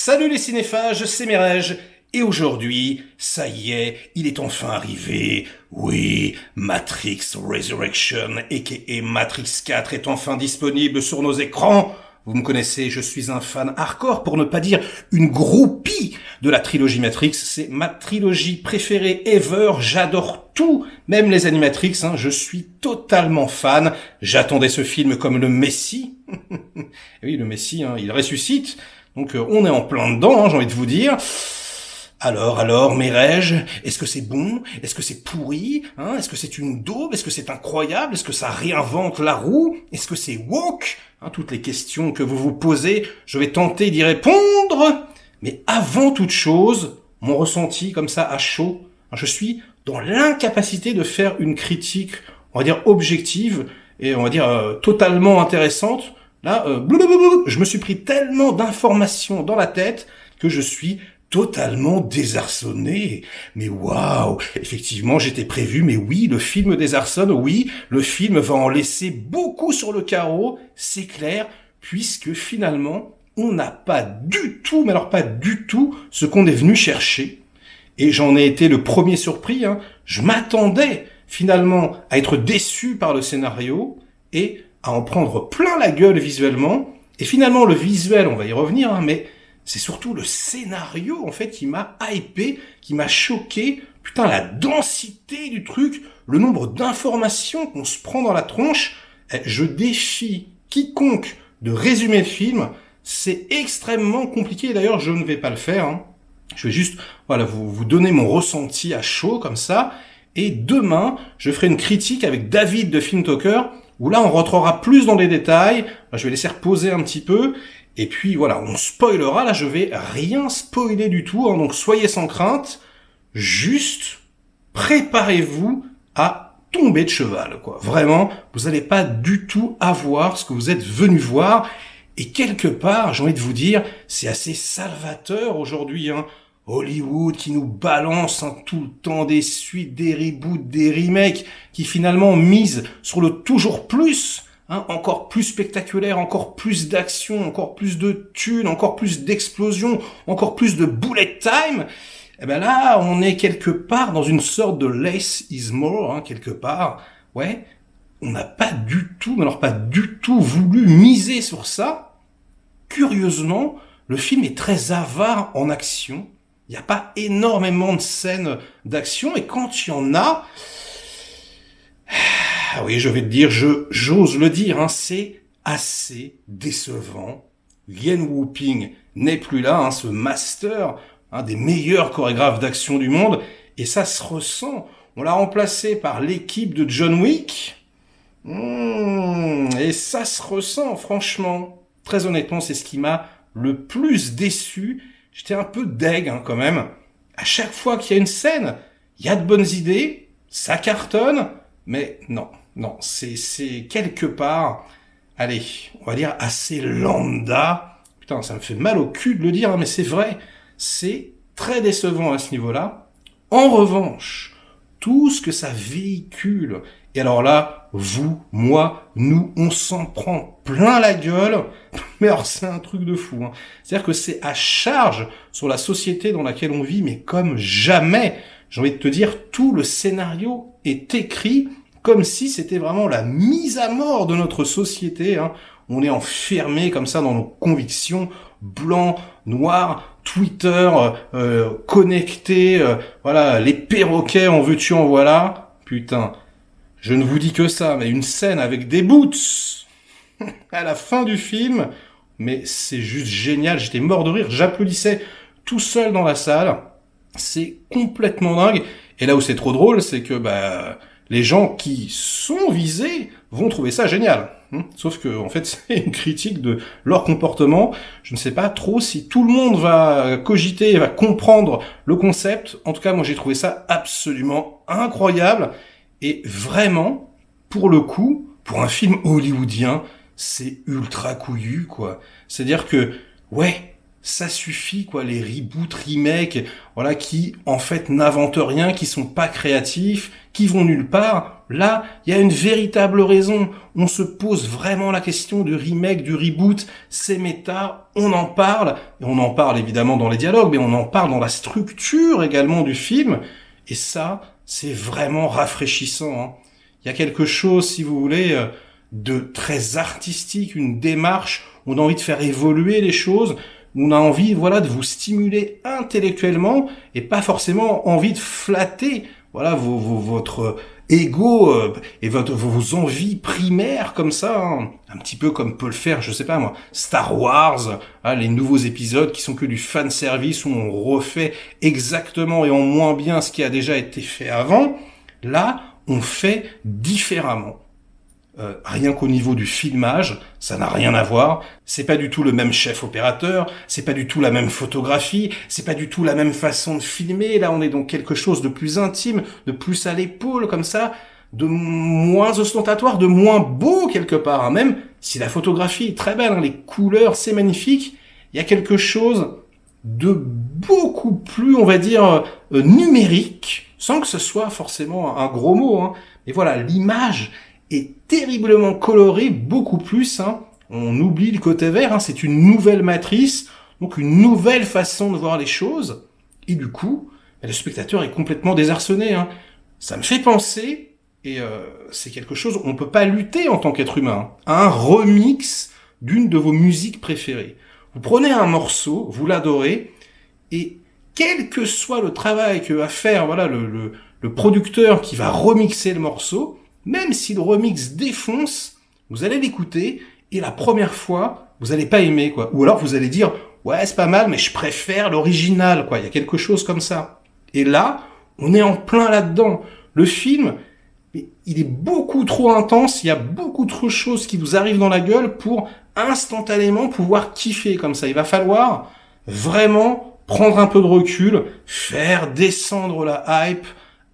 Salut les cinéphages, c'est Mireille, et aujourd'hui, ça y est, il est enfin arrivé. Oui, Matrix Resurrection, aka Matrix 4, est enfin disponible sur nos écrans. Vous me connaissez, je suis un fan hardcore, pour ne pas dire une groupie de la trilogie Matrix. C'est ma trilogie préférée ever, j'adore tout, même les Animatrix, je suis totalement fan. J'attendais ce film comme le Messie. Oui, le Messie, il ressuscite. Donc on est en plein dedans, j'ai envie de vous dire. Alors, Mireille, est-ce que c'est bon? Est-ce que c'est pourri? Est-ce que c'est une daube? Est-ce que c'est incroyable? Est-ce que ça réinvente la roue? Est-ce que c'est woke? Toutes les questions que vous vous posez, je vais tenter d'y répondre. Mais avant toute chose, mon ressenti comme ça à chaud, je suis dans l'incapacité de faire une critique, on va dire objective et on va dire totalement intéressante. Là, je me suis pris tellement d'informations dans la tête que je suis totalement désarçonné. Mais waouh, effectivement, j'étais prévu, mais oui, le film désarçonne, oui, le film va en laisser beaucoup sur le carreau, c'est clair, puisque finalement, on n'a pas du tout, mais alors pas du tout, ce qu'on est venu chercher. Et j'en ai été le premier surpris, Je m'attendais finalement à être déçu par le scénario et à en prendre plein la gueule visuellement. Et finalement, le visuel, on va y revenir, mais c'est surtout le scénario, en fait, qui m'a hypé, qui m'a choqué. Putain, la densité du truc, le nombre d'informations qu'on se prend dans la tronche. Je défie quiconque de résumer le film. C'est extrêmement compliqué. D'ailleurs, je ne vais pas le faire. Je vais juste, vous donner mon ressenti à chaud, comme ça. Et demain, je ferai une critique avec David de Film Talker, où là, on rentrera plus dans les détails. Je vais laisser reposer un petit peu. Et puis voilà, on spoilera, là je vais rien spoiler du tout, donc soyez sans crainte, juste préparez-vous à tomber de cheval, quoi. Vraiment, vous n'allez pas du tout avoir ce que vous êtes venu voir, et quelque part, j'ai envie de vous dire, c'est assez salvateur aujourd'hui, Hollywood qui nous balance tout le temps des suites, des reboots, des remakes, qui finalement misent sur le toujours plus, encore plus spectaculaire, encore plus d'action, encore plus de thunes, encore plus d'explosions, encore plus de bullet time. Et ben là, on est quelque part dans une sorte de less is more, quelque part. Ouais, on n'a pas du tout, mais alors pas du tout voulu miser sur ça. Curieusement, le film est très avare en action. Il n'y a pas énormément de scènes d'action, et quand il y en a, oui, je vais te dire, j'ose le dire, c'est assez décevant. Lien Whooping n'est plus là, ce master, des meilleurs chorégraphes d'action du monde, et ça se ressent. On l'a remplacé par l'équipe de John Wick, et ça se ressent, franchement. Très honnêtement, c'est ce qui m'a le plus déçu. J'étais un peu deg, quand même. À chaque fois qu'il y a une scène, il y a de bonnes idées, ça cartonne, mais non, c'est quelque part, allez, on va dire assez lambda. Putain, ça me fait mal au cul de le dire, mais c'est vrai, c'est très décevant à ce niveau-là. En revanche, tout ce que ça véhicule, et alors là, vous, moi, nous, on s'en prend plein la gueule, mais alors c'est un truc de fou. C'est-à-dire que c'est à charge sur la société dans laquelle on vit, mais comme jamais. J'ai envie de te dire, tout le scénario est écrit comme si c'était vraiment la mise à mort de notre société. On est enfermé comme ça dans nos convictions, blanc, noir, Twitter, connecté, les perroquets, en veux-tu, en voilà. Putain, je ne vous dis que ça, mais une scène avec des boots à la fin du film, mais c'est juste génial, j'étais mort de rire, j'applaudissais tout seul dans la salle, c'est complètement dingue. Et là où c'est trop drôle, c'est que les gens qui sont visés vont trouver ça génial. Sauf que, en fait, c'est une critique de leur comportement. Je ne sais pas trop si tout le monde va cogiter, va comprendre le concept. En tout cas, moi, j'ai trouvé ça absolument incroyable. Et vraiment, pour le coup, pour un film hollywoodien, c'est ultra couillu, quoi. C'est-à-dire que, ouais, ça suffit, quoi, les reboots, remakes, voilà, qui en fait n'inventent rien, qui sont pas créatifs, qui vont nulle part. Là, il y a une véritable raison. On se pose vraiment la question du remake, du reboot, c'est méta, on en parle, et on en parle évidemment dans les dialogues, mais on en parle dans la structure également du film, et ça, c'est vraiment rafraîchissant, hein. Il y a quelque chose, si vous voulez, de très artistique, une démarche, on a envie de faire évoluer les choses, on a envie, voilà, de vous stimuler intellectuellement et pas forcément envie de flatter, voilà, votre ego et vos envies primaires comme ça, hein. Un petit peu comme peut le faire, je sais pas moi, Star Wars, hein, les nouveaux épisodes qui sont que du fan service où on refait exactement et en moins bien ce qui a déjà été fait avant. Là, on fait différemment. Rien qu'au niveau du filmage, ça n'a rien à voir. C'est pas du tout le même chef opérateur, c'est pas du tout la même photographie, c'est pas du tout la même façon de filmer. Là, on est dans quelque chose de plus intime, de plus à l'épaule, comme ça, de moins ostentatoire, de moins beau quelque part, hein. Même si la photographie est très belle, hein, les couleurs, c'est magnifique, il y a quelque chose de beaucoup plus, on va dire, numérique, sans que ce soit forcément un gros mot, hein. Mais voilà, l'image est terriblement coloré, beaucoup plus, hein. On oublie le côté vert, hein. C'est une nouvelle matrice, donc une nouvelle façon de voir les choses, et du coup, le spectateur est complètement désarçonné, hein. Ça me fait penser, et c'est quelque chose, on peut pas lutter en tant qu'être humain, hein, à un remix d'une de vos musiques préférées. Vous prenez un morceau, vous l'adorez, et quel que soit le travail que va faire, voilà, le producteur qui va remixer le morceau, même si le remix défonce, vous allez l'écouter et la première fois, vous allez pas aimer, quoi. Ou alors vous allez dire, ouais, c'est pas mal, mais je préfère l'original, quoi. Il y a quelque chose comme ça. Et là, on est en plein là-dedans. Le film, il est beaucoup trop intense, il y a beaucoup trop de choses qui vous arrivent dans la gueule pour instantanément pouvoir kiffer comme ça. Il va falloir vraiment prendre un peu de recul, faire descendre la hype,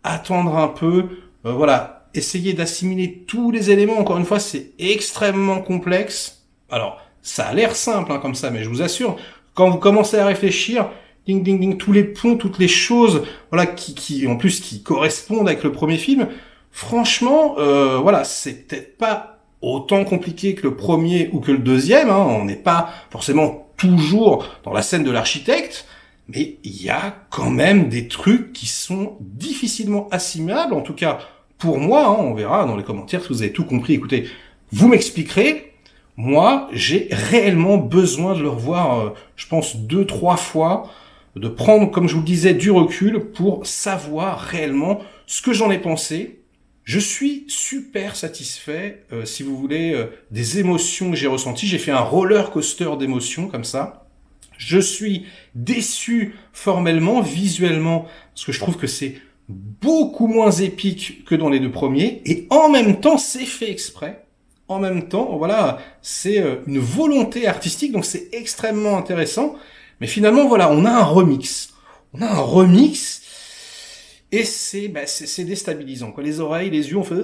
attendre un peu, voilà, essayer d'assimiler tous les éléments. Encore une fois, c'est extrêmement complexe. Alors, ça a l'air simple, hein, comme ça, mais je vous assure, quand vous commencez à réfléchir, ding ding ding, tous les ponts, toutes les choses, voilà, qui en plus qui correspondent avec le premier film, franchement, voilà, c'est peut-être pas autant compliqué que le premier ou que le deuxième, hein. On n'est pas forcément toujours dans la scène de l'architecte, mais il y a quand même des trucs qui sont difficilement assimilables, en tout cas pour moi, hein. On verra dans les commentaires si vous avez tout compris. Écoutez, vous m'expliquerez. Moi, j'ai réellement besoin de le revoir, je pense 2-3 fois, de prendre, comme je vous le disais, du recul pour savoir réellement ce que j'en ai pensé. Je suis super satisfait, si vous voulez, des émotions que j'ai ressenties. J'ai fait un roller coaster d'émotions comme ça. Je suis déçu formellement, visuellement, parce que je trouve que c'est beaucoup moins épique que dans les deux premiers, et en même temps, c'est fait exprès. En même temps, voilà, c'est une volonté artistique, donc c'est extrêmement intéressant. Mais finalement, voilà, on a un remix. On a un remix, et c'est déstabilisant, quoi. Les oreilles, les yeux, on fait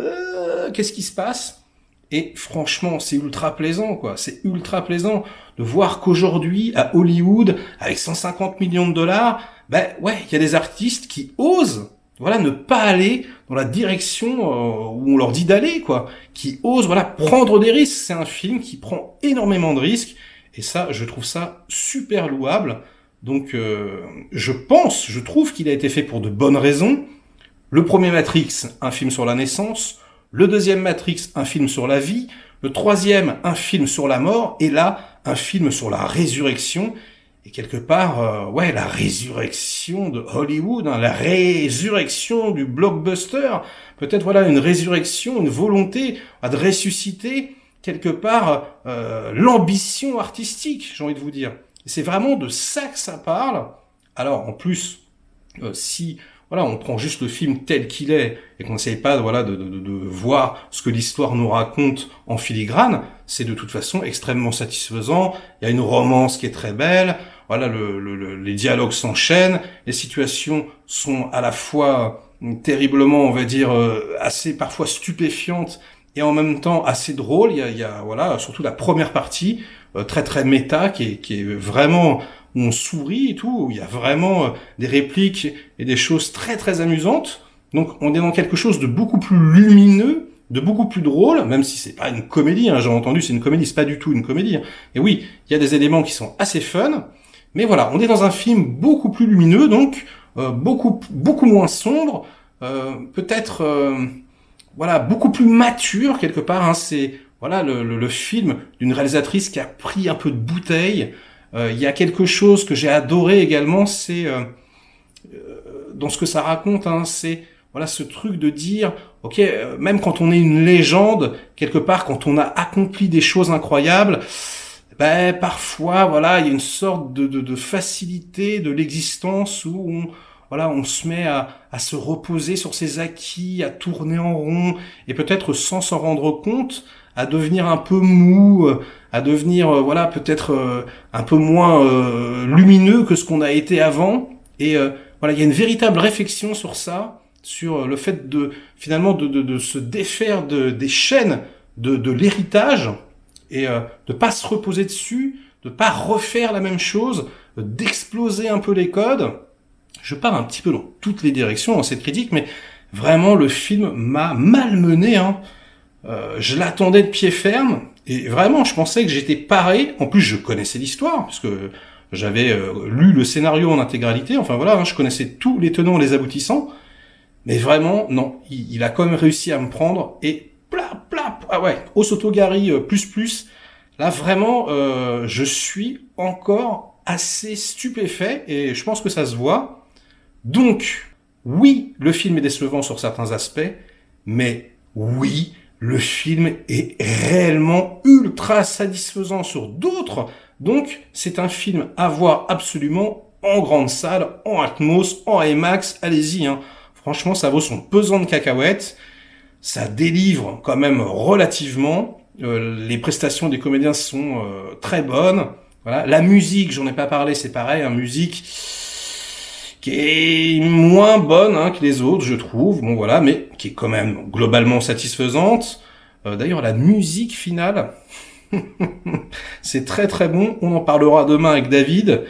qu'est-ce qui se passe? Et franchement, c'est ultra plaisant, quoi. C'est ultra plaisant de voir qu'aujourd'hui, à Hollywood, avec 150 millions de dollars, ouais, il y a des artistes qui osent, voilà, ne pas aller dans la direction où on leur dit d'aller, quoi. Qui osent, voilà, prendre des risques. C'est un film qui prend énormément de risques. Et ça, je trouve ça super louable. Donc, je trouve qu'il a été fait pour de bonnes raisons. Le premier Matrix, un film sur la naissance. Le deuxième Matrix, un film sur la vie. Le troisième, un film sur la mort. Et là, un film sur la résurrection. Et quelque part, ouais, la résurrection de Hollywood, hein, la résurrection du blockbuster. Peut-être, voilà, une résurrection, une volonté de ressusciter quelque part l'ambition artistique, j'ai envie de vous dire. Et c'est vraiment de ça que ça parle. Alors, en plus, si voilà, on prend juste le film tel qu'il est et qu'on n'essaye pas voilà, de voir ce que l'histoire nous raconte en filigrane, c'est de toute façon extrêmement satisfaisant. Il y a une romance qui est très belle, voilà, les dialogues s'enchaînent, les situations sont à la fois terriblement, on va dire, assez parfois stupéfiantes et en même temps assez drôle. Il y a voilà, surtout la première partie, très très méta, qui est vraiment où on sourit et tout, où il y a vraiment des répliques et des choses très très amusantes. Donc on est dans quelque chose de beaucoup plus lumineux, de beaucoup plus drôle, même si c'est pas une comédie, hein, j'ai entendu, c'est une comédie, c'est pas du tout une comédie. Hein. Et oui, il y a des éléments qui sont assez fun, mais voilà, on est dans un film beaucoup plus lumineux, donc beaucoup moins sombre, peut-être voilà, beaucoup plus mature quelque part. Hein. C'est voilà le film d'une réalisatrice qui a pris un peu de bouteille. Il y a quelque chose que j'ai adoré également, c'est dans ce que ça raconte, hein, c'est voilà ce truc de dire, ok, même quand on est une légende, quelque part, quand on a accompli des choses incroyables, ben parfois, voilà, il y a une sorte de facilité de l'existence où voilà, on se met à se reposer sur ses acquis, à tourner en rond, et peut-être sans s'en rendre compte, à devenir un peu mou, à devenir, voilà, peut-être un peu moins lumineux que ce qu'on a été avant. Et voilà, il y a une véritable réflexion sur ça, sur le fait de finalement de se défaire des chaînes de l'héritage et de pas se reposer dessus, de pas refaire la même chose, d'exploser un peu les codes. Je pars un petit peu dans toutes les directions dans cette critique, mais vraiment le film m'a malmené. Hein. Je l'attendais de pied ferme et vraiment je pensais que j'étais paré. En plus je connaissais l'histoire puisque j'avais lu le scénario en intégralité. Enfin voilà, hein, je connaissais tous les tenants et les aboutissants. Mais vraiment non, il a quand même réussi à me prendre et ah ouais, Osotogari plus. Là vraiment, je suis encore assez stupéfait et je pense que ça se voit. Donc, oui, le film est décevant sur certains aspects, mais oui, le film est réellement ultra satisfaisant sur d'autres. Donc, c'est un film à voir absolument en grande salle, en Atmos, en IMAX, allez-y. Hein. Franchement, ça vaut son pesant de cacahuètes. Ça délivre quand même relativement. Les prestations des comédiens sont très bonnes. Voilà. La musique, j'en ai pas parlé, c'est pareil, hein, musique qui est moins bonne hein, que les autres, je trouve. Bon voilà, mais qui est quand même globalement satisfaisante. D'ailleurs, la musique finale, c'est très très bon. On en parlera demain avec David.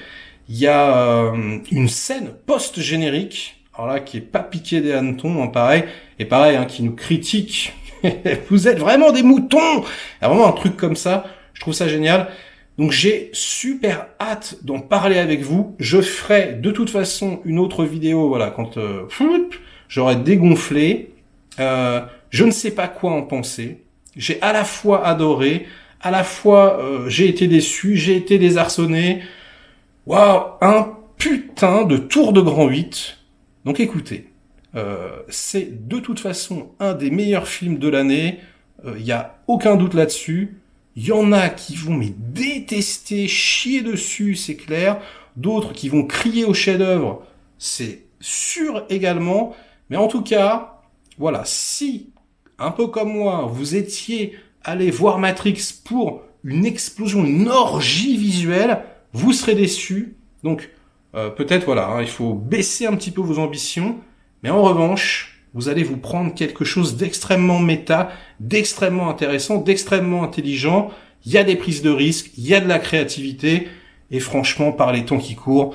Il y a une scène post-générique, alors là, qui est pas piqué des hannetons, hein, pareil, et pareil, hein, qui nous critique. Vous êtes vraiment des moutons. Il y a vraiment un truc comme ça. Je trouve ça génial. Donc j'ai super hâte d'en parler avec vous. Je ferai de toute façon une autre vidéo, voilà, quand j'aurai dégonflé. Je ne sais pas quoi en penser. J'ai à la fois adoré, à la fois j'ai été déçu, j'ai été désarçonné. Waouh, un putain de tour de grand 8. Donc écoutez, c'est de toute façon un des meilleurs films de l'année. Il y a aucun doute là-dessus. Il y en a qui vont mais détester, chier dessus, c'est clair. D'autres qui vont crier au chef-d'œuvre, c'est sûr également. Mais en tout cas, voilà, si, un peu comme moi, vous étiez allé voir Matrix pour une explosion, une orgie visuelle, vous serez déçus. Donc, peut-être, voilà, hein, il faut baisser un petit peu vos ambitions. Mais en revanche, vous allez vous prendre quelque chose d'extrêmement méta, d'extrêmement intéressant, d'extrêmement intelligent. Il y a des prises de risques, il y a de la créativité. Et franchement, par les temps qui courent,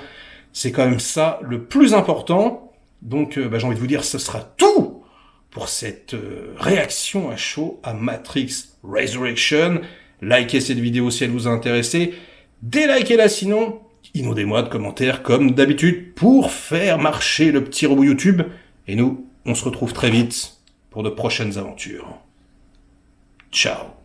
c'est quand même ça le plus important. Donc, j'ai envie de vous dire, ce sera tout pour cette réaction à chaud à Matrix Resurrection. Likez cette vidéo si elle vous a intéressé. Délikez-la sinon. Inondez-moi de commentaires comme d'habitude pour faire marcher le petit robot YouTube. Et nous, on se retrouve très vite pour de prochaines aventures. Ciao.